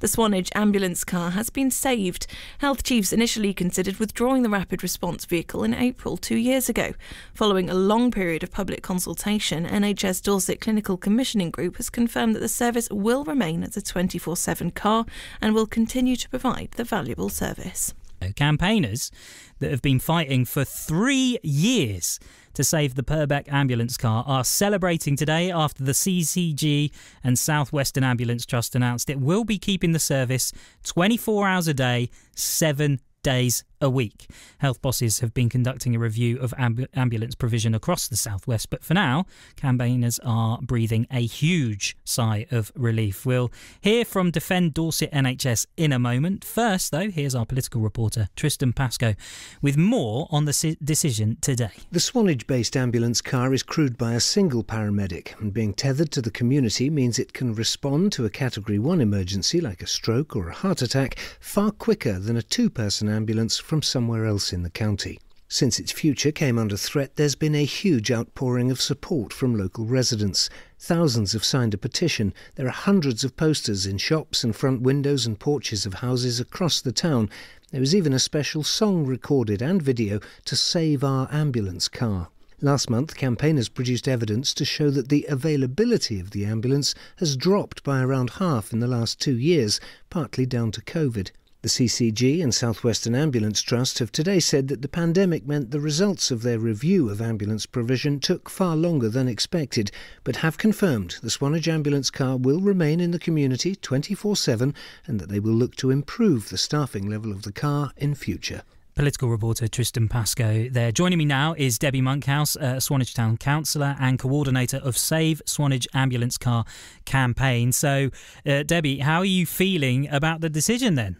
The Swanage ambulance car has been saved. Health chiefs initially considered withdrawing the rapid response vehicle in April 2 years ago. Following a long period of public consultation, NHS Dorset Clinical Commissioning Group has confirmed that the service will remain as a 24/7 car and will continue to provide the valuable service. Campaigners that have been fighting for 3 years to save the Purbeck ambulance car are celebrating today after the CCG and South Western Ambulance Trust announced it will be keeping the service 24 hours a day, 7 days a week. Health bosses have been conducting a review of ambulance provision across the southwest, but for now, campaigners are breathing a huge sigh of relief. We'll hear from Defend Dorset NHS in a moment. First, though, here's our political reporter, Tristan Pascoe, with more on the decision today. The Swanage-based ambulance car is crewed by a single paramedic, and being tethered to the community means it can respond to a Category 1 emergency like a stroke or a heart attack far quicker than a two-person ambulance from somewhere else in the county. Since its future came under threat, there's been a huge outpouring of support from local residents. Thousands have signed a petition. There are hundreds of posters in shops and front windows and porches of houses across the town. There was even a special song recorded and video to save our ambulance car. Last month, campaigners produced evidence to show that the availability of the ambulance has dropped by around half in the last 2 years, partly down to COVID. The CCG and South Western Ambulance Trust have today said that the pandemic meant the results of their review of ambulance provision took far longer than expected, but have confirmed the Swanage ambulance car will remain in the community 24/7 and that they will look to improve the staffing level of the car in future. Political reporter Tristan Pascoe there. Joining me now is Debbie Monkhouse, Swanage Town Councillor and coordinator of Save Swanage Ambulance Car campaign. So, Debbie, how are you feeling about the decision then?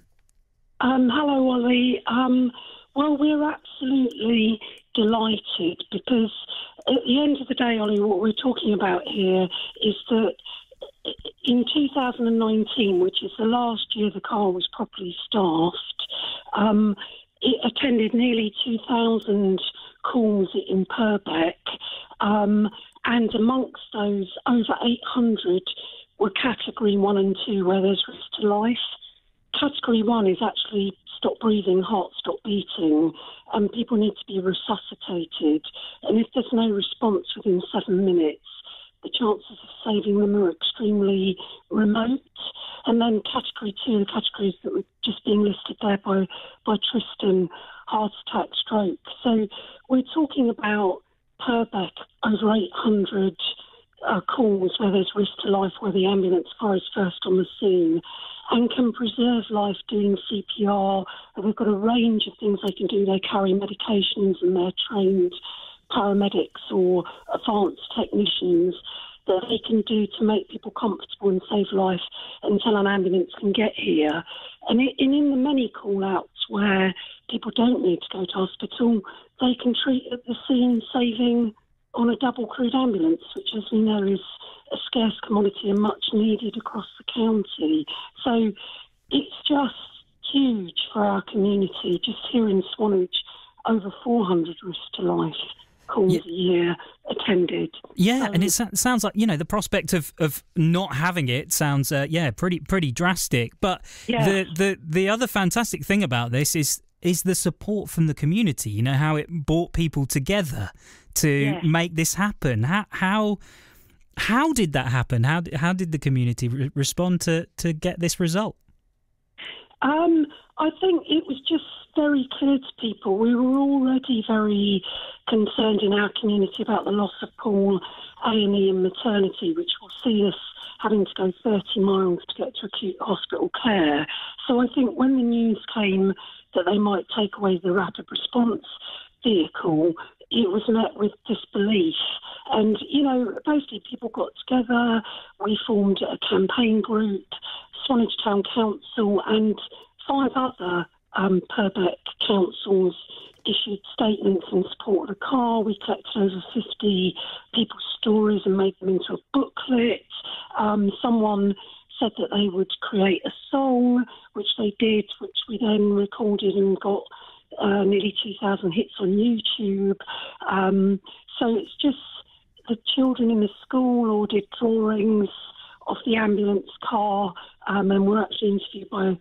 Hello, Ollie. Well, we're absolutely delighted because at the end of the day, Ollie, what we're talking about here is that in 2019, which is the last year the car was properly staffed, it attended nearly 2,000 calls in Purbeck, and amongst those, over 800 were Category 1 and 2, where there's risk to life. Category 1 is actually stop breathing, heart stop beating, and people need to be resuscitated. And if there's no response within 7 minutes, the chances of saving them are extremely remote. And then Category 2, the categories that were just being listed there by Tristan, heart attack, stroke. So we're talking about Purbeck, over 800 calls where there's risk to life, where the ambulance car is first on the scene and can preserve life doing CPR. They've got a range of things they can do. They carry medications and they're trained paramedics or advanced technicians that they can do to make people comfortable and save life until an ambulance can get here. And in the many call-outs where people don't need to go to hospital, they can treat at the scene, saving on a double-crewed ambulance, which, as we know, is a scarce commodity and much needed across the county. So it's just huge for our community. Just here in Swanage, over 400 risk to life calls a year attended. Yeah, and it sounds like, the prospect of not having it sounds, pretty drastic. But the other fantastic thing about this is the support from the community, how it brought people together to make this happen. How did that happen? How did the community respond to get this result? I think it was just very clear to people. We were already very concerned in our community about the loss of Paul, A&E and maternity, which will see us having to go 30 miles to get to acute hospital care. So I think when the news came that they might take away the rapid response vehicle, it was met with disbelief. And, basically people got together, we formed a campaign group, Swanage Town Council and 5 other Purbeck councils issued statements in support of the car. We collected over 50 people's stories and made them into a booklet. Someone said that they would create a song, which they did, which we then recorded and got nearly 2,000 hits on YouTube. So it's just the children in the school all did drawings of the ambulance car, and we're actually interviewed by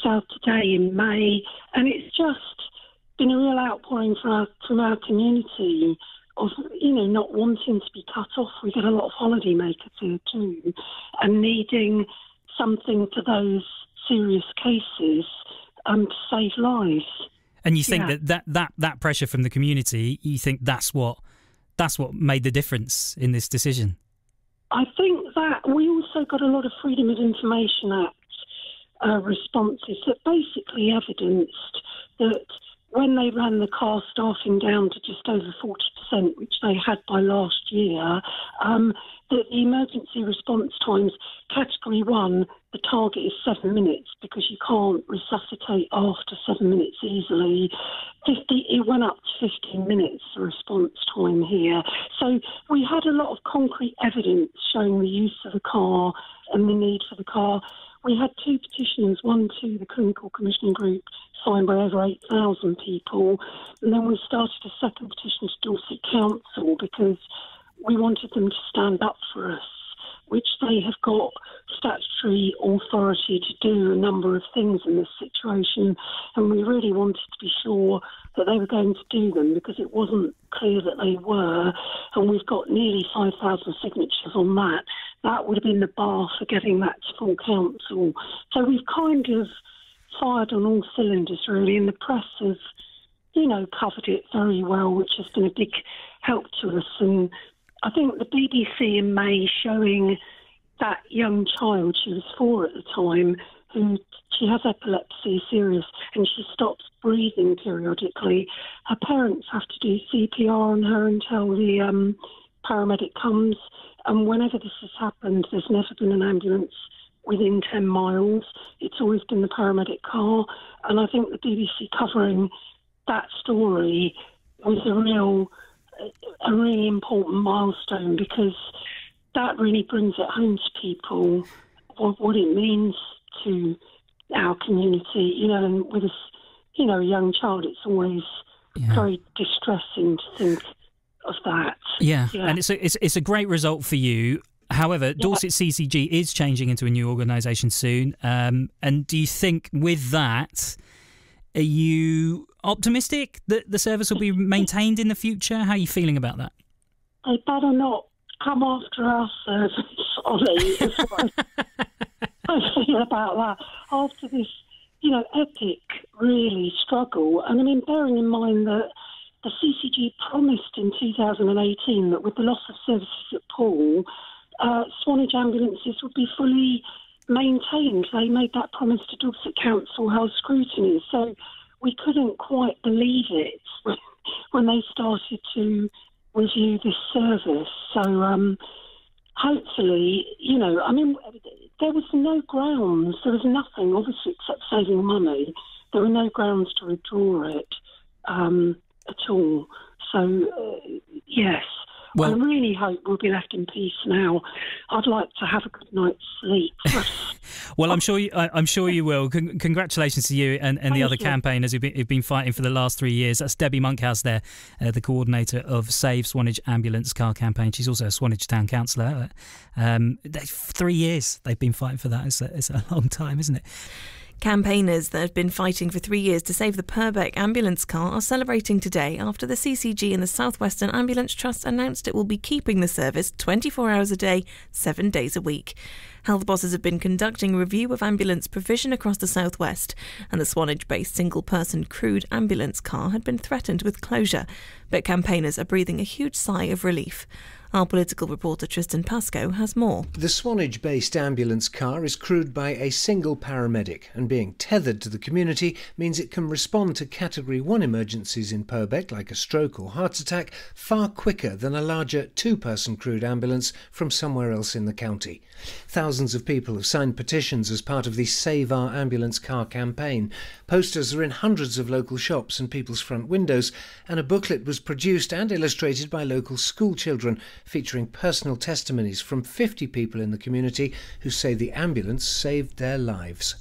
South Today in May, and it's just been a real outpouring from our community of, not wanting to be cut off. We get a lot of holidaymakers here too, and needing something for those serious cases to save lives. And you think that pressure from the community, you think that's what made the difference in this decision? I think that we also got a lot of Freedom of Information Act responses that basically evidenced that when they ran the car staffing down to just over 40%, which they had by last year, that the emergency response times, Category 1, the target is 7 minutes because you can't resuscitate after 7 minutes easily. It went up to 15 minutes, the response time here. So we had a lot of concrete evidence showing the use of the car and the need for the car. We had 2 petitions, one to the Clinical Commissioning Group, signed by over 8,000 people. And then we started a second petition to Dorset Council because we wanted them to stand up for us, which they have got statutory authority to do a number of things in this situation. And we really wanted to be sure that they were going to do them because it wasn't clear that they were. And we've got nearly 5,000 signatures on that. That would have been the bar for getting that to full council. So we've kind of fired on all cylinders, really, and the press has, covered it very well, which has been a big help to us. And I think the BBC in May showing that young child, she was 4 at the time, she has epilepsy, serious, and she stops breathing periodically. Her parents have to do CPR on her until the paramedic comes. And whenever this has happened, there's never been an ambulance within 10 miles. It's always been the paramedic car. And I think the BBC covering that story was a really important milestone because that really brings it home to people what it means to our community, and with a young child, it's always very distressing to think of that. Yeah. And it's a great result for you. However, Dorset CCG is changing into a new organisation soon. And do you think with that, are you optimistic that the service will be maintained in the future? How are you feeling about that? They better not come after our service, Ollie, is what I feel about that. After this, epic, really, struggle. And I mean, bearing in mind that the CCG promised in 2018 that with the loss of services at Poole, Swanage ambulances would be fully maintained. They made that promise to Dorset Council, held scrutiny. So we couldn't quite believe it when they started to review this service. So hopefully, there was no grounds. There was nothing, obviously, except saving money. There were no grounds to withdraw it at all. So, yes. Well, I really hope we'll be left in peace now. I'd like to have a good night's sleep. Well, I'm sure you will. Congratulations to you and the other campaigners who've been fighting for the last 3 years. That's Debbie Monkhouse there, the coordinator of Save Swanage Ambulance Car Campaign. She's also a Swanage Town Councillor. 3 years they've been fighting for that. It's a long time, isn't it? Campaigners that have been fighting for 3 years to save the Purbeck ambulance car are celebrating today after the CCG and the South Western Ambulance Trust announced it will be keeping the service 24 hours a day, 7 days a week. Health bosses have been conducting a review of ambulance provision across the South West, and the Swanage-based single-person crewed ambulance car had been threatened with closure, but campaigners are breathing a huge sigh of relief. Our political reporter Tristan Pascoe has more. The Swanage-based ambulance car is crewed by a single paramedic, and being tethered to the community means it can respond to Category 1 emergencies in Purbeck, like a stroke or heart attack, far quicker than a larger 2-person crewed ambulance from somewhere else in the county. Thousands of people have signed petitions as part of the Save Our Ambulance Car campaign. Posters are in hundreds of local shops and people's front windows, and a booklet was produced and illustrated by local school children, featuring personal testimonies from 50 people in the community who say the ambulance saved their lives.